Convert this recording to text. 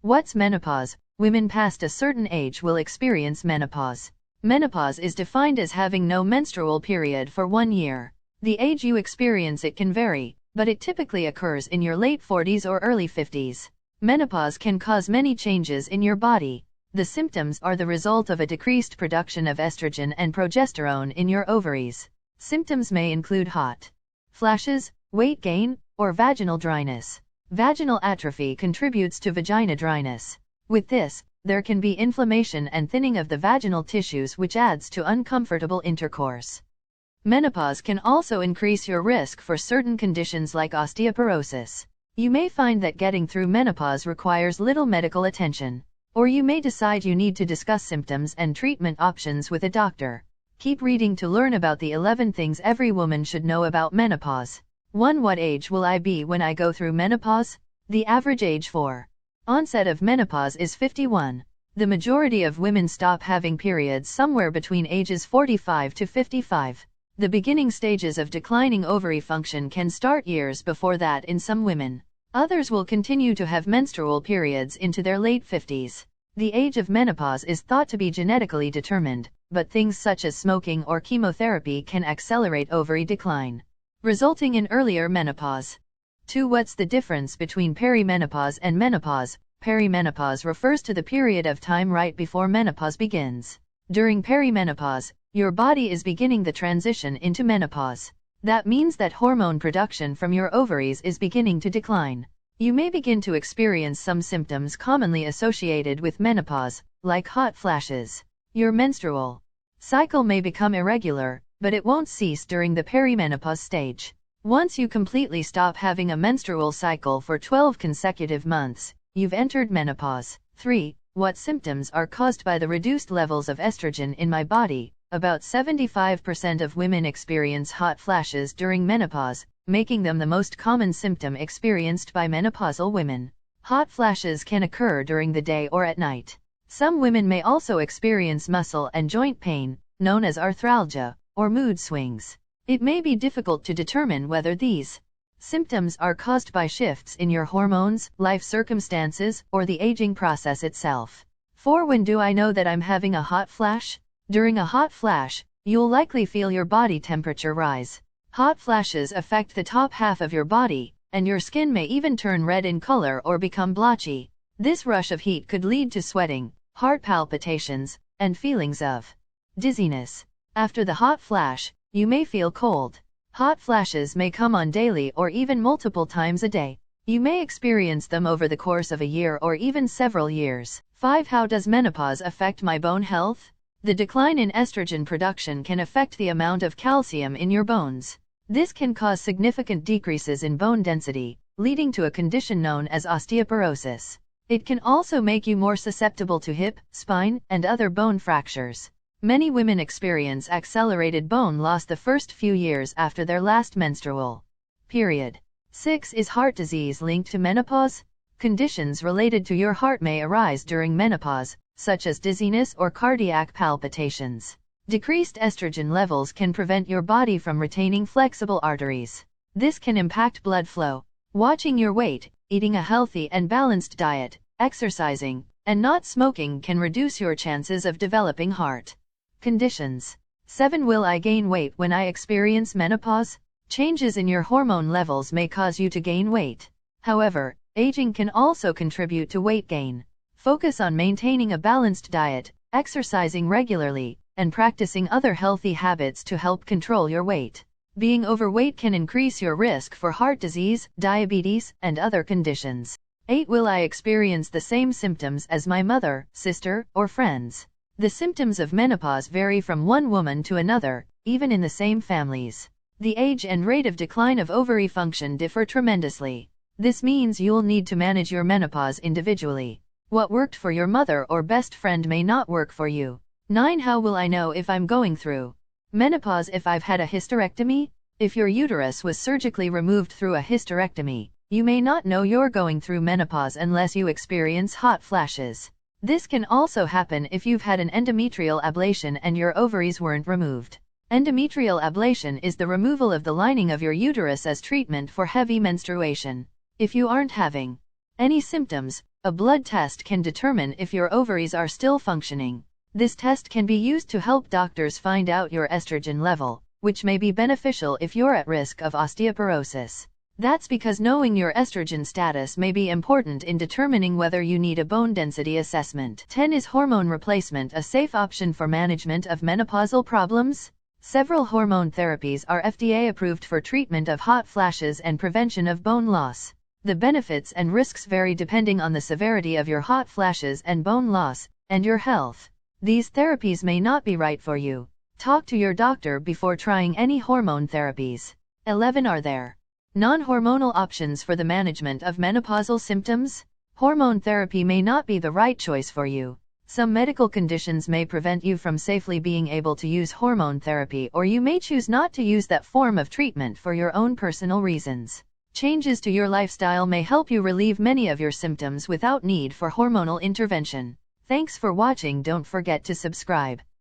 What's menopause? Women past a certain age will experience menopause. Menopause is defined as having no menstrual period for 1 year. The age you experience it can vary, but it typically occurs in your late 40s or early 50s. Menopause can cause many changes in your body. The symptoms are the result of a decreased production of estrogen and progesterone in your ovaries. Symptoms may include hot flashes, weight gain, or vaginal dryness. Vaginal atrophy contributes to vagina dryness. With this, there can be inflammation and thinning of the vaginal tissues, which adds to uncomfortable intercourse. Menopause can also increase your risk for certain conditions like osteoporosis. You may find that getting through menopause requires little medical attention, or you may decide you need to discuss symptoms and treatment options with a doctor. Keep reading to learn about the 11 things every woman should know about menopause. 1. What age will I be when I go through menopause? The average age for onset of menopause is 51. The majority of women stop having periods somewhere between ages 45 to 55. The beginning stages of declining ovary function can start years before that in some women. Others will continue to have menstrual periods into their late 50s. The age of menopause is thought to be genetically determined, but things such as smoking or chemotherapy can accelerate ovary decline, resulting in earlier menopause. 2. What's the difference between perimenopause and menopause? Perimenopause refers to the period of time right before menopause begins. During perimenopause, your body is beginning the transition into menopause. That means that hormone production from your ovaries is beginning to decline. You may begin to experience some symptoms commonly associated with menopause, like hot flashes. Your menstrual cycle may become irregular, but it won't cease during the perimenopause stage. Once you completely stop having a menstrual cycle for 12 consecutive months, you've entered menopause. 3. What symptoms are caused by the reduced levels of estrogen in my body? About 75% of women experience hot flashes during menopause, making them the most common symptom experienced by menopausal women. Hot flashes can occur during the day or at night. Some women may also experience muscle and joint pain, known as arthralgia, or mood swings. It may be difficult to determine whether these symptoms are caused by shifts in your hormones, life circumstances, or the aging process itself. 4. When do I know that I'm having a hot flash? During a hot flash, you'll likely feel your body temperature rise. Hot flashes affect the top half of your body, and your skin may even turn red in color or become blotchy. This rush of heat could lead to sweating, heart palpitations, and feelings of dizziness. After the hot flash, you may feel cold. Hot flashes may come on daily or even multiple times a day. You may experience them over the course of a year or even several years. 5. How does menopause affect my bone health? The decline in estrogen production can affect the amount of calcium in your bones. This can cause significant decreases in bone density, leading to a condition known as osteoporosis. It can also make you more susceptible to hip, spine, and other bone fractures. Many women experience accelerated bone loss the first few years after their last menstrual period. 6. Is heart disease linked to menopause? Conditions related to your heart may arise during menopause, such as dizziness or cardiac palpitations. Decreased estrogen levels can prevent your body from retaining flexible arteries. This can impact blood flow. Watching your weight, eating a healthy and balanced diet, exercising, and not smoking can reduce your chances of developing heart conditions. 7. Will I gain weight when I experience menopause? Changes in your hormone levels may cause you to gain weight. However, aging can also contribute to weight gain. Focus on maintaining a balanced diet, exercising regularly, and practicing other healthy habits to help control your weight. Being overweight can increase your risk for heart disease, diabetes, and other conditions. 8. Will I experience the same symptoms as my mother, sister, or friends? The symptoms of menopause vary from one woman to another, even in the same families. The age and rate of decline of ovary function differ tremendously. This means you'll need to manage your menopause individually. What worked for your mother or best friend may not work for you. 9. How will I know if I'm going through menopause if I've had a hysterectomy? If your uterus was surgically removed through a hysterectomy, you may not know you're going through menopause unless you experience hot flashes. This can also happen if you've had an endometrial ablation and your ovaries weren't removed. Endometrial ablation is the removal of the lining of your uterus as treatment for heavy menstruation. If you aren't having any symptoms, A blood test can determine if your ovaries are still functioning. This test can be used to help doctors find out your estrogen level, which may be beneficial if you're at risk of osteoporosis. That's because knowing your estrogen status may be important in determining whether you need a bone density assessment. 10. Is hormone replacement a safe option for management of menopausal problems? Several hormone therapies are FDA approved for treatment of hot flashes and prevention of bone loss. The benefits and risks vary depending on the severity of your hot flashes and bone loss, and your health. These therapies may not be right for you. Talk to your doctor before trying any hormone therapies. 11. Are there non-hormonal options for the management of menopausal symptoms? Hormone therapy may not be the right choice for you. Some medical conditions may prevent you from safely being able to use hormone therapy, or you may choose not to use that form of treatment for your own personal reasons. Changes to your lifestyle may help you relieve many of your symptoms without need for hormonal intervention. Thanks for watching. Don't forget to subscribe.